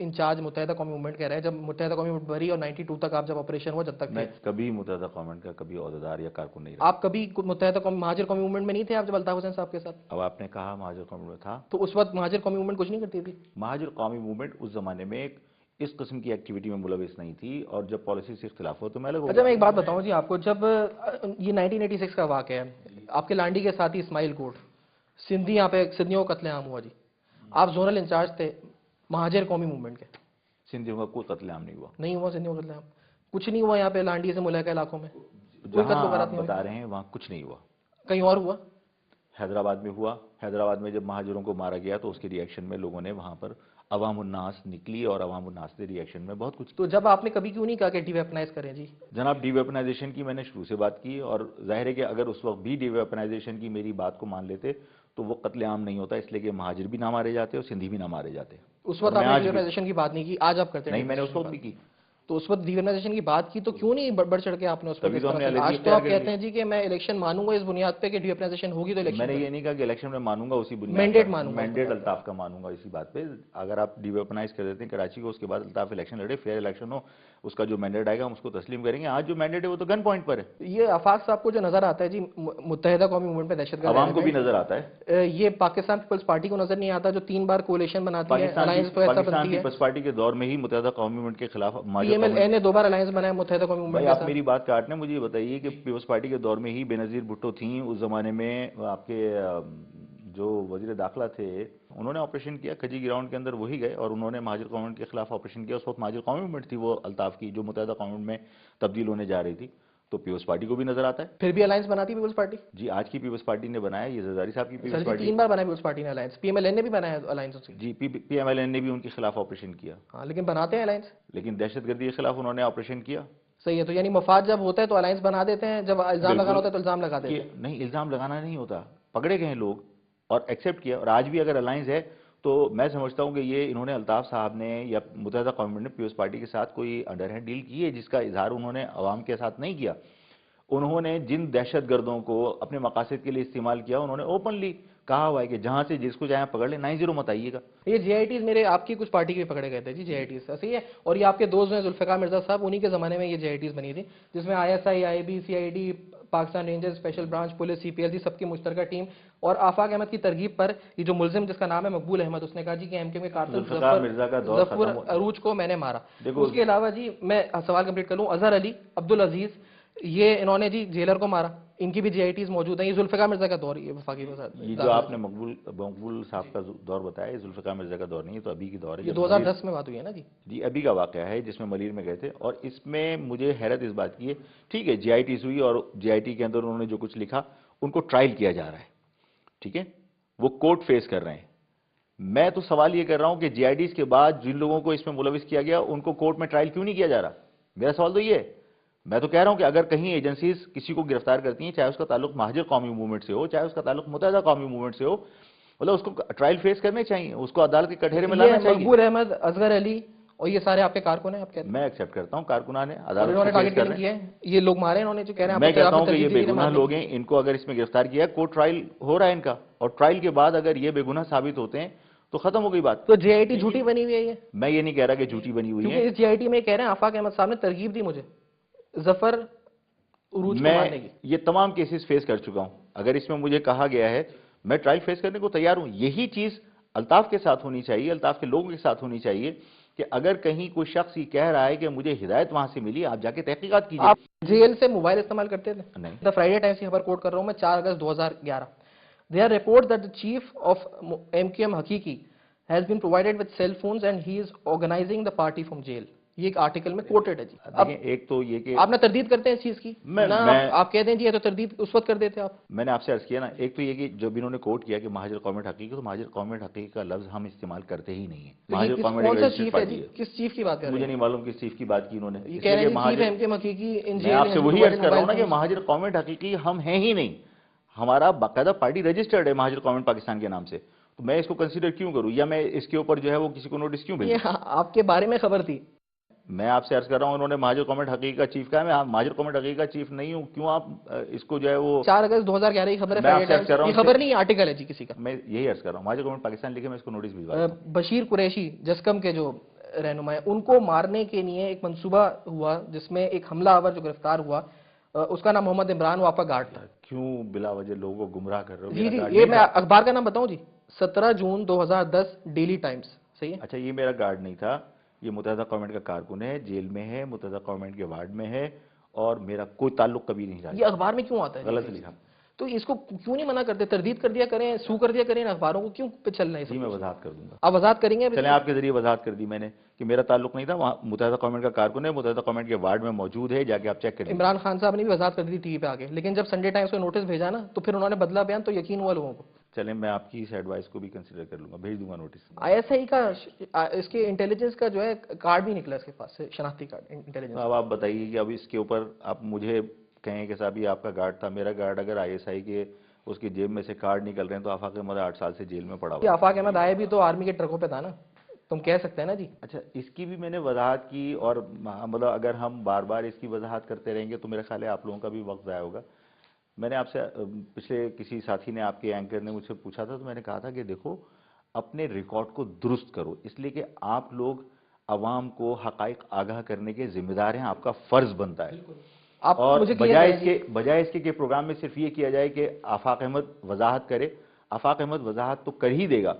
Incharge متحدہ قومی movement کہہ رہے ہیں، جب متحدہ قومی موومنٹ بری اور 92 تک آپ جب آپریشن ہوا، جب تک میں تھے کبھی متحدہ قوم کا کبھی عہدیدار یا کارکن نہیں رہا. آپ، کبھی متحدہ قومی مہاجر قومی موومنٹ میں نہیں تھے آپ جب الطاف حسین صاحب کے ساتھ؟ اب آپ نے کہا مہاجر قومی میں تھا. تو اس وقت مہاجر قومی موومنٹ کچھ نہیں کرتی تھی؟ مہاجر قومی موومنٹ اس زمانے میں اس قسم کی ایکٹیویٹی میں ملوث نہیں تھی، اور جب پالیسی سے اختلاف ہو تو میں الگ ہو اچھا، گیا. میں ایک بات بتاؤں جی آپ کو، جب یہ 1986 کا واقعہ ہے، آپ کے لانڈی کے ساتھی اسماعیل کوٹ سندھی، یہاں پہ سندھیوں کا قتل عام ہوا جی، آپ زونل انچارج تھے مہاجر قومی موومنٹ کے. سندھیوں کا کوئی قتل عام نہیں ہوا. نہیں ہوا سندھیوں کا قتل عام؟ کچھ نہیں ہوا یہاں پہ لانڈی سے ملحقہ علاقوں میں؟ کوئی جہاں قتل وغیرہ آپ نہیں ہوئی؟ بتا رہے ہیں وہاں کچھ نہیں ہوا. کہیں اور ہوا؟ حیدرآباد میں ہوا. حیدرآباد میں جب مہاجروں کو مارا گیا تو اس کے ری ایکشن میں لوگوں نے وہاں پر عوام الناس نکلی، اور عوام الناس کے ری ایکشن میں بہت کچھ. تو جب آپ نے کبھی کیوں نہیں کہا کہ ڈی ویپنائز کریں جی؟ جناب ڈی ویپنائزیشن کی میں نے شروع سے بات کی، اور ظاہر ہے کہ اگر اس وقت بھی ڈی ویپنائزیشن کی میری بات کو مان لیتے تو وہ قتل عام نہیں ہوتا، اس لیے کہ مہاجر بھی نہ مارے جاتے اور سندھی بھی نہ مارے جاتے. اس وقت آپ نے ڈی ویپنائزیشن کی بات نہیں کی، آج آپ کرتے ہیں نہیں، میں نے اس وقت بھی کی. تو اس وقت ڈی ویپنائزیشن کی بات کی تو کیوں نہیں بڑھ چڑھ کے آپ نے اس تبھی پر؟ تو ہم نے علیحدگی آج تو اختیار آپ کر کہتے لی. ہیں جی کہ میں الیکشن مانوں گا اس بنیاد پہ کہ ڈی ویپنائزیشن ہوگی تو میں الیکشن نے یہ نہیں کہا کہ الیکشن میں مانوں گا اسی بنیاد مینڈیٹ پر. مانوں گا. مینڈیٹ الطاف کا مانوں گا اسی بات پہ. اگر آپ ڈی ویپنائز کر دیتے ہیں کراچی کو، اس کے بعد الطاف الیکشن لڑے، فیئر الیکشن ہو، اس کا جو مینڈیٹ آئے گا ہم اس کو تسلیم کریں گے. آج جو مینڈیٹ ہے وہ تو گن پوائنٹ پر ہے. یہ آفاق صاحب کو جو نظر آتا ہے جی متحدہ قومی موومنٹ پہ دہشت گرد عوام کو بھی نظر آتا ہے. یہ پاکستان پیپلز پارٹی کو نظر نہیں آتا جو 3 بار کولیشن بناتی ہے، الائنس پاکستان بنتی ہے. پیپلز پارٹی کے دور میں ہی متحدہ قومی موومنٹ کے خلاف پی ایم ایل اے نے 2 بار الائنس بنایا متحدہ قومی موومنٹ بھائی کے آپ ساتھ. میری بات کاٹنے مجھے یہ بتائیے کہ پیپلز پارٹی کے دور میں ہی بے نظیر بھٹو تھیں. اس زمانے میں آپ کے جو وزیر داخلہ تھے انہوں نے آپریشن کیا کھجی گراؤنڈ کے اندر، وہی گئے اور انہوں نے مہاجر قومی موومنٹ کے خلاف آپریشن کیا. اس وقت مہاجر قومی موومنٹ تھی وہ الطاف کی، جو متحدہ قومی موومنٹ میں تبدیل ہونے جا رہی تھی. تو پیپلز پارٹی کو بھی نظر آتا ہے. پھر بھی الائنس بناتی پیپلز پارٹی؟ جی آج کی پیپلز پارٹی نے بنایا، یہ زرداری صاحب کی سر پیپلز جی پارٹی. 3 بار بنایا پیپلز پارٹی نے alliance, P M L A نے بھی بنایا الائنس. جی پی ایم ایل این نے بھی ان کے خلاف آپریشن کیا. ہاں لیکن بناتے ہیں الائنس. لیکن دہشت گردی کے خلاف انہوں نے آپریشن کیا. صحیح ہے، تو یعنی مفاد جب ہوتا ہے تو الائنس بنا دیتے ہیں، جب الزام لگانا ہوتا ہے تو الزام لگا دیتے ہیں. نہیں، الزام لگانا نہیں ہوتا، پکڑے گئے لوگ اور ایکسیپٹ کیا. اور آج بھی اگر الائنس ہے تو میں سمجھتا ہوں کہ یہ انہوں نے الطاف صاحب نے یا متحدہ قومی موومنٹ نے پیپلز پارٹی کے ساتھ کوئی انڈر ہینڈ ڈیل کی ہے جس کا اظہار انہوں نے عوام کے ساتھ نہیں کیا. انہوں نے جن دہشت گردوں کو اپنے مقاصد کے لیے استعمال کیا انہوں نے اوپنلی کہا ہوا ہے کہ جہاں سے جس کو چاہیں پکڑ لیں، 90 مت آئیے گا. یہ جے آئی ٹیز میرے آپ کی کچھ پارٹی کے پکڑے گئے تھے جی، جے آئی ٹیز صحیح ہے. اور یہ آپ کے دوست ہیں ذوالفقار مرزا صاحب، انہی کے زمانے میں یہ جے آئی ٹیز بنی تھی جس میں I S I, I B, C I D, Pakistan rangers, special branch police, C P L C سب کی مشترکہ ٹیم. اور آفاق احمد کی ترغیب پر یہ جو ملزم جس کا نام ہے مقبول احمد، اس نے کہا جی کہ ایم کے قاتل ظفر عروج کو میں نے مارا. اس کے علاوہ جی میں سوال کمپلیٹ کر لوں، اظہر علی، عبدالعزیز، یہ انہوں نے جی جیلر کو مارا، ان کی بھی جے آئی ٹیز موجود ہیں. یہ ذوالفقار مرزا کا دور، یہ وفاقی وزارت. یہ جو آپ نے مقبول صاحب کا دور بتایا، یہ ذوالفقار مرزا کا دور نہیں ہے، تو ابھی کی دور ہے. یہ 2010 میں بات ہوئی ہے نا جی؟ جی ابھی کا واقعہ ہے جس میں ملیر میں گئے تھے. اور اس میں مجھے حیرت اس بات کی ہے، ٹھیک ہے جے آئی ٹیز ہوئی اور جے آئی ٹی کے اندر انہوں نے جو کچھ لکھا ان کو ٹرائل کیا جا رہا ہے، ٹھیک ہے، وہ کورٹ فیس کر رہے ہیں. میں تو سوال یہ کر رہا ہوں کہ جے آئی ٹیز کے بعد جن لوگوں کو اس میں ملوث کیا گیا ان کو کورٹ میں ٹرائل کیوں نہیں کیا جا رہا؟ میرا سوال تو یہ ہے. میں تو کہہ رہا ہوں کہ اگر کہیں ایجنسیز کسی کو گرفتار کرتی ہیں، چاہے اس کا تعلق مہاجر قومی موومنٹ سے ہو، چاہے اس کا تعلق متحدہ قومی موومنٹ سے ہو، مطلب اس کو ٹرائل فیس کرنے چاہیے، اس کو عدالت کے کٹہرے میں لانا چاہیے. مقبول احمد، اصغر علی اور یہ سارے آپ کے کارکن ہیں، آپ کہتے ہیں؟ میں ایکسیپٹ کرتا ہوں کارکنان ہیں، انہوں نے عدالت ٹارگٹ کلنگ کیا ہے، یہ لوگ مارے انہوں نے جو کہہ رہے ہیں. میں کہتا ہوں کہ یہ بے گناہ لوگ ہیں، ان کو اگر اس میں گرفتار کیا ہے، کورٹ ٹرائل ہو رہا ہے ان کا، اور ٹرائل کے بعد اگر یہ بے گناہ ثابت ہوتے ہیں تو ختم ہو گئی بات. تو جے آئی ٹی جھوٹی بنی ہوئی ہے یہ؟ میں یہ نہیں کہہ رہا کہ جھوٹی بنی ہوئی ہے، کیونکہ اس جے آئی ٹی میں کہہ رہے ہیں آفاق احمد صاحب نے ترغیب دی مجھے ظفر عروج کو مارنے کی. میں یہ تمام کیسز فیس کر چکا ہوں. اگر اس میں مجھے کہا گیا ہے میں ٹرائل فیس کرنے کو تیار ہوں. یہی چیز الطاف کے ساتھ ہونی چاہیے، الطاف کے لوگوں کے ساتھ ہونی چاہیے کہ اگر کہیں کوئی شخص یہ کہہ رہا ہے کہ مجھے ہدایت وہاں سے ملی، آپ جا کے تحقیقات کیجیے. آپ جیل سے موبائل استعمال کرتے تھے؟ نہیں. دا فرائیڈے ٹائمز کی خبر کوٹ کر رہا ہوں میں، 4 اگست 2011. There are reports that the chief of MQM Hakiki has been provided with cell phones and he is organizing the party from jail. یہ ایک آرٹیکل میں کوٹڈ ہے جی. دیکھیں ایک تو یہ کہ آپ نہ تردید کرتے ہیں اس چیز کی، نہ آپ کہتے ہیں جی یہ تو تردید اس وقت کر دیتے آپ. میں نے آپ سے عرض کیا نا، ایک تو یہ کہ جب انہوں نے کوٹ کیا کہ مہاجر قومیت حقیقی، تو مہاجر قومیت حقیقی کا لفظ ہم استعمال کرتے ہی نہیں ہیں. مہاجر قومیت کون سا چیف ہے جی؟ کس چیف کی بات کر رہے ہیں؟ مجھے نہیں معلوم کس چیف کی بات کی انہوں نے. یہ کہہ رہے ہیں چیف MQM حقیقی ان جیل. میں آپ سے وہی عرض کر رہا ہوں نا کہ مہاجر قومیت حقیقی ہم ہیں ہی نہیں. ہمارا باقاعدہ پارٹی رجسٹرڈ ہے مہاجر قومیت پاکستان کے نام سے، تو میں اس کو کنسیڈر کیوں کروں، یا میں اس کے اوپر جو ہے وہ کسی کو نوٹس کیوں بھیجوں؟ یہ آپ کے بارے میں خبر تھی. میں آپ سے عرض کر رہا ہوں انہوں نے مہاجر قومیت حقیقی کا چیف کہا، میں مہاجر قومیت حقیقی کا چیف نہیں ہوں. کیوں آپ اس کو جو ہے وہ 4 اگست 2011 کی خبر ہے، یہ خبر نہیں آرٹیکل ہے جی کسی کا. میں یہی عرض کر رہا ہوں مہاجر قومیت پاکستان لکھے، میں اس کو نوٹس بھیجوا. بشیر قریشی جسکم کے جو رہنما ہیں، ان کو مارنے کے لیے ایک منصوبہ ہوا جس میں ایک حملہ آور جو گرفتار ہوا، اس کا نام محمد عمران، وہ آپ کا گارڈ تھا۔ کیوں بلا وجہ لوگوں کو گمراہ کر رہے ہو؟ جی میرا جی، گارڈ یہ نہیں میں تھا۔ اخبار کا نام بتاؤں جی، 17 جون 2010 ڈیلی ٹائمز، صحیح ہے؟ اچھا، یہ میرا گارڈ نہیں تھا، یہ متحدہ قومینٹ کا کارکن ہے، جیل میں ہے، متحدہ قومینٹ کے وارڈ میں ہے، اور میرا کوئی تعلق کبھی نہیں رہا۔ یہ اخبار میں کیوں آتا ہے جی؟ غلط لکھا۔ تو اس کو کیوں نہیں منع کرتے؟ تردید کر دیا کریں، سو کر دیا کریں، اخباروں کو کیوں پہ چل رہے ہیں جی سب میں کچھ؟ وضاحت کر دوں گا۔ آپ وضاحت کریں گے اب اس چلیں میں؟ آپ کے ذریعے وضاحت کر دی میں نے کہ میرا تعلق نہیں تھا، وہاں متحدہ قومینٹ کا کارکن ہے، متحدہ قومینٹ کے وارڈ میں موجود ہے، جا کے آپ چیک کر لیجیے۔ عمران خان صاحب نے بھی وضاحت کر دی ٹی وی پہ آگے، لیکن جب سنڈے ٹائمز کو نوٹس بھیجا نا تو پھر انہوں نے بدلا بیان، تو یقین ہوا لوگوں کو۔ چلیں میں آپ کی اس ایڈوائس کو بھی کنسیڈر کر لوں گا، بھیج دوں گا نوٹس۔ آئی ایس آئی کا اس کے انٹیلیجنس کا جو ہے کارڈ بھی نکلا اس کے پاس سے، شناختی کارڈ انٹیلیجنس۔ اب آپ بتائیے کہ اب اس کے اوپر آپ مجھے کہیں کہ صاحب یہ آپ کا گارڈ تھا، میرا گارڈ اگر آئی ایس آئی کے اس کی جیب میں سے کارڈ نکل رہے ہیں تو آفاق احمد 8 سال سے جیل میں پڑا یہ ہوا۔ آفاق احمد آئے بھی تو آرمی کے ٹرکوں پہ تھا نا، تم کہہ سکتے ہیں نا جی۔ اچھا، اس کی بھی میں نے وضاحت کی، اور مطلب اگر ہم بار بار اس کی وضاحت کرتے رہیں گے تو میرا خیال ہے آپ لوگوں کا بھی وقت ضائع ہوگا۔ میں نے آپ سے پچھلے کسی ساتھی نے، آپ کے اینکر نے مجھ سے پوچھا تھا، تو میں نے کہا تھا کہ دیکھو اپنے ریکارڈ کو درست کرو، اس لیے کہ آپ لوگ عوام کو حقائق آگاہ کرنے کے ذمہ دار ہیں، آپ کا فرض بنتا ہے۔ آپ اور مجھے clear کریں جی۔ بجائے اس کے کہ پروگرام میں صرف یہ کیا جائے کہ آفاق احمد وضاحت کرے، آفاق احمد وضاحت تو کر ہی دے گا،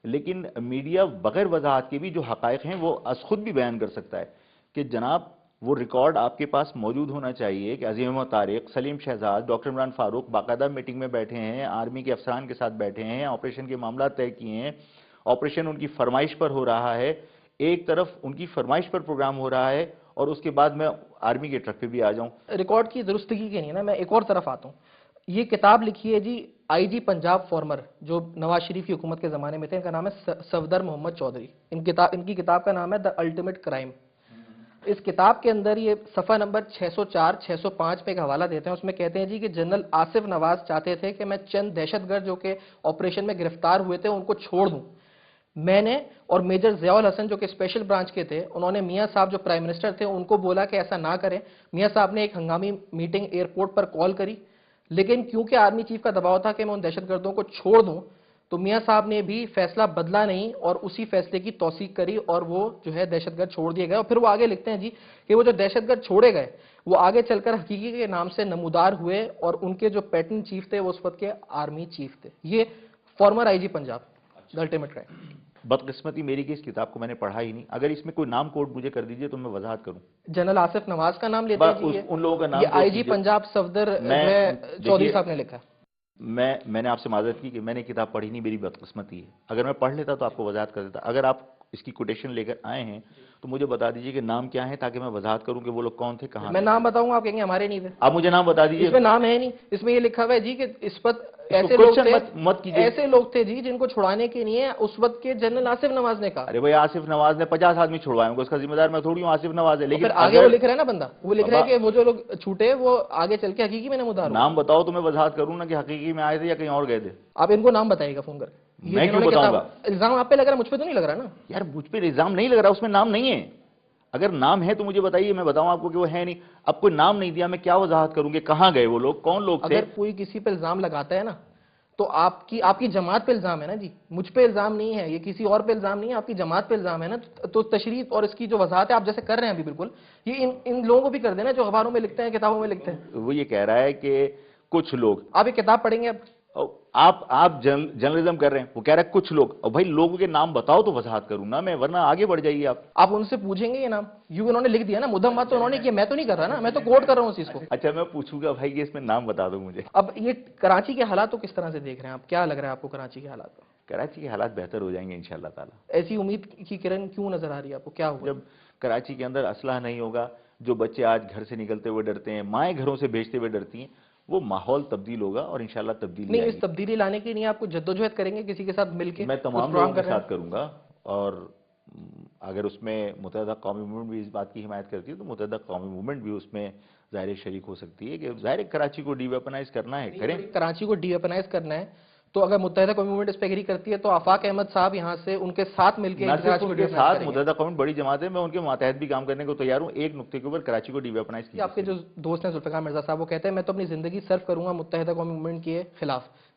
لیکن میڈیا بغیر وضاحت کے بھی جو حقائق ہیں وہ از خود بھی بیان کر سکتا ہے کہ جناب وہ ریکارڈ آپ کے پاس موجود ہونا چاہیے کہ عظیم محمد طارق، سلیم شہزاد، ڈاکٹر عمران فاروق باقاعدہ میٹنگ میں بیٹھے ہیں، آرمی کے افسران کے ساتھ بیٹھے ہیں، آپریشن کے معاملات طے کیے ہیں، آپریشن ان کی فرمائش پر ہو رہا ہے، ایک طرف ان کی فرمائش پر پروگرام ہو رہا ہے، اور اس کے بعد میں آرمی کے ٹرک پہ بھی آ جاؤں۔ ریکارڈ کی درستگی کے نہیں نا، میں ایک اور طرف آتا ہوں۔ یہ کتاب لکھی ہے جی آئی جی پنجاب فارمر، جو نواز شریف کی حکومت کے زمانے میں تھے، ان کا نام ہے صفدر محمد چودھری۔ ان کی کتاب کا نام ہے دا الٹیمیٹ کرائم۔ اس کتاب کے اندر یہ صفحہ نمبر 604 605 پہ ایک حوالہ دیتے ہیں، اس میں کہتے ہیں جی کہ جنرل آصف نواز چاہتے تھے کہ میں چند دہشت گرد جو کہ آپریشن میں گرفتار ہوئے تھے ان کو چھوڑ دوں۔ میں نے اور میجر ضیاء الحسن جو کہ اسپیشل برانچ کے تھے، انہوں نے میاں صاحب جو پرائم منسٹر تھے ان کو بولا کہ ایسا نہ کریں۔ میاں صاحب نے ایک ہنگامی میٹنگ ایئرپورٹ پر کال کری، لیکن کیونکہ آرمی چیف کا دباؤ تھا کہ میں ان دہشت گردوں کو چھوڑ دوں، تو میاں صاحب نے بھی فیصلہ بدلا نہیں اور اسی فیصلے کی توثیق کری، اور وہ جو ہے دہشت گرد چھوڑ دیے گئے۔ اور پھر وہ آگے لکھتے ہیں جی کہ وہ جو دہشت گرد چھوڑے گئے وہ آگے چل کر حقیقی کے نام سے نمودار ہوئے، اور ان کے جو پیٹرن چیف تھے وہ اس وقت کے آرمی چیف تھے۔ یہ former I G Punjab, the ultimate crime. بدقسمتی میری کہ اس کتاب کو میں نے پڑھا ہی نہیں، اگر اس میں کوئی نام کوڈ مجھے کر دیجئے تو میں وضاحت کروں۔ جنرل آصف نواز کا نام لیتے ہیں جی، ان لوگوں کا نام یہ آئی جی دیجئے۔ پنجاب صفدر جو ہے چودھری صاحب نے لکھا ہے۔ میں نے آپ سے معذرت کی کہ میں نے کتاب پڑھی نہیں، میری بدقسمتی ہے، اگر میں پڑھ لیتا تو آپ کو وضاحت کر دیتا۔ اگر آپ اس کی کوٹیشن لے کر آئے ہیں تو مجھے بتا دیجئے کہ نام کیا ہے، تاکہ میں وضاحت کروں کہ وہ لوگ کون تھے، کہاں۔ میں نام بتاؤں گا، آپ کہیں گے ہمارے نہیں تھے۔ آپ مجھے نام بتا دیجئے۔ اس میں نام ہے نہیں، اس میں یہ لکھا ہوا ہے جی کہ اس وقت ایسے لوگ تھے، مت کیجئے۔ ایسے لوگ تھے جی جن کو چھڑانے کے لیے اس وقت کے جنرل آصف نواز نے کہا۔ ارے بھائی آصف نواز نے 50 آدمی چھڑوائے ہوں گے، اس کا ذمہ دار میں تھوڑی ہوں، آصف نواز ہے۔ لیکن پھر آگے وہ لکھ رہا ہے نا بندہ، وہ لکھ رہا ہے کہ وہ جو لوگ چھوٹے وہ آگے چل کے حقیقی میں نمودار ہوں۔ نام بتاؤ تو میں وضاحت کروں نا کہ حقیقی میں آئے تھے یا کہیں اور گئے تھے۔ آپ ان کو نام بتائیے گا فون کر کے۔ میں کیوں بتاؤں گا؟ الزام آپ پہ لگ رہا ہے، مجھ پہ تو نہیں لگ رہا نا یار، مجھ پہ الزام نہیں لگ رہا، اس میں نام نہیں ہے۔ اگر نام ہے تو مجھے بتائیے، میں بتاؤں آپ کو کہ وہ ہے نہیں۔ اب کوئی نام نہیں دیا، میں کیا وضاحت کروں کہ کہاں گئے وہ لوگ، کون لوگ تھے؟ اگر کوئی کسی پہ الزام لگاتا ہے نا تو آپ کی جماعت پہ الزام ہے نا جی، مجھ پہ الزام نہیں ہے، یہ کسی اور پہ الزام نہیں ہے، آپ کی جماعت پہ الزام ہے نا۔ تو تشریح اور اس کی جو وضاحت ہے آپ جیسے کر رہے ہیں ابھی بالکل، یہ ان لوگوں کو بھی کر دینا جو اخباروں میں لکھتے ہیں، کتابوں میں لکھتے ہیں۔ وہ یہ کہہ رہا ہے کہ کچھ لوگ، آپ یہ کتاب پڑھیں گے اب، آپ جرنلزم کر رہے ہیں، وہ کہہ رہا ہے کچھ لوگ، اور بھائی لوگوں کے نام بتاؤ تو وضاحت کروں نا میں، ورنہ آگے بڑھ جائیے آپ۔ آپ ان سے پوچھیں گے یہ نام، یوں انہوں نے لکھ دیا نا، مدمت تو انہوں نے کیا، میں تو نہیں کر رہا نا، میں تو کوٹ کر رہا ہوں اس چیز کو۔ اچھا میں پوچھوں گا بھائی کہ اس میں نام بتا دو مجھے۔ اب یہ کراچی کے حالات کو کس طرح سے دیکھ رہے ہیں آپ، کیا لگ رہا ہے آپ کو کراچی کے حالات؟ کراچی کے حالات بہتر ہو جائیں گے انشاءاللہ تعالی۔ ایسی امید کی کرن کیوں نظر آ رہی ہے آپ کو، کیا ہوگا؟ جب کراچی کے اندر اسلحہ نہیں ہوگا، جو بچے آج گھر سے نکلتے ہوئے ڈرتے ہیں، مائیں گھروں سے بھیجتے ہوئے ڈرتی ہیں، وہ ماحول تبدیل ہوگا اور انشاءاللہ تبدیلی نہیں، آئے اس گی۔ تبدیلی لانے کے لیے آپ کو جدوجہد کریں گے کسی کے ساتھ مل کے؟ میں تمام لوگوں کے ساتھ کروں گا، اور اگر اس میں متحدہ قومی موومنٹ بھی اس بات کی حمایت کرتی ہے تو متحدہ قومی موومنٹ بھی اس میں ظاہر شریک ہو سکتی ہے، کہ ظاہر کراچی کو ڈی ویپنائز کرنا ہے، کریں۔ کراچی کو ڈی ویپنائز کرنا ہے تو اگر متحدہ قومی موومنٹ اس پہ ایگری کرتی ہے تو آفاق احمد صاحب یہاں سے ان کے ساتھ مل کے نہ صرف ان کے ساتھ، کریں گے۔ متحدہ قومی بڑی جماعت ہے، میں ان کے ماتحت بھی کام کرنے کو تیار ہوں، ایک نقطے کے اوپر کراچی کو ڈی ویپنائز کیا۔ آپ کے جو دوست ہیں ذوالفقار مرزا صاحب، وہ کہتے ہیں میں تو اپنی زندگی صرف کروں گا متحدہ قومی موومنٹ کے خلاف،